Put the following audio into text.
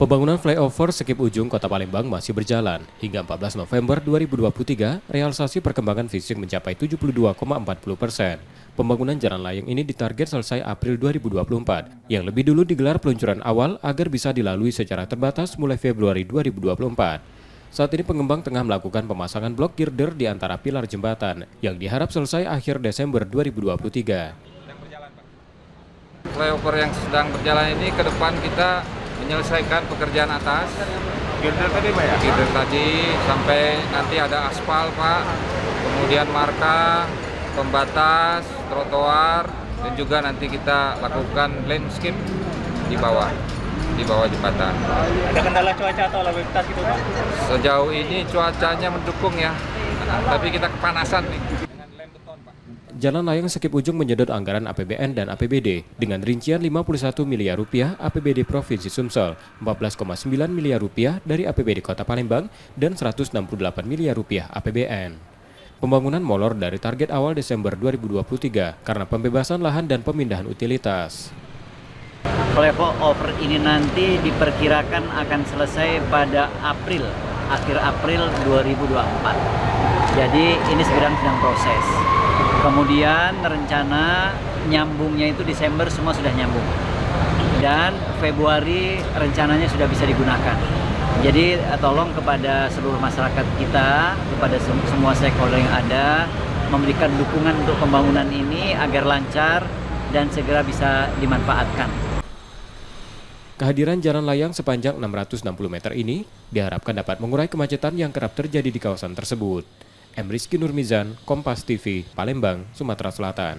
Pembangunan flyover Sekip Ujung Kota Palembang masih berjalan. Hingga 14 November 2023, realisasi perkembangan fisik mencapai 72,40%. Pembangunan jalan layang ini ditarget selesai April 2024, yang lebih dulu digelar peluncuran awal agar bisa dilalui secara terbatas mulai Februari 2024. Saat ini pengembang tengah melakukan pemasangan blok girder di antara pilar jembatan, yang diharap selesai akhir Desember 2023. Flyover yang sedang berjalan ini ke depan kita menyelesaikan pekerjaan atas. Girder tadi Pak ya? Girder tadi sampai nanti ada aspal Pak, kemudian marka, pembatas, trotoar, dan juga nanti kita lakukan landscape di bawah jembatan. Ada kendala cuaca atau lalu lintas gitu Pak? Sejauh ini cuacanya mendukung ya, tapi kita kepanasan nih. Jalan layang Sekip Ujung menyedot anggaran APBN dan APBD dengan rincian 51 miliar rupiah APBD Provinsi Sumsel, 14,9 miliar rupiah dari APBD Kota Palembang, dan 168 miliar rupiah APBN. Pembangunan molor dari target awal Desember 2023 karena pembebasan lahan dan pemindahan utilitas. Flyover ini nanti diperkirakan akan selesai pada akhir April 2024. Jadi ini sedang proses. Kemudian rencana nyambungnya itu Desember semua sudah nyambung. Dan Februari rencananya sudah bisa digunakan. Jadi tolong kepada seluruh masyarakat kita, kepada semua stakeholder yang ada, memberikan dukungan untuk pembangunan ini agar lancar dan segera bisa dimanfaatkan. Kehadiran jalan layang sepanjang 660 meter ini diharapkan dapat mengurai kemacetan yang kerap terjadi di kawasan tersebut. M. Rizky Nurmizan, Kompas TV, Palembang, Sumatera Selatan.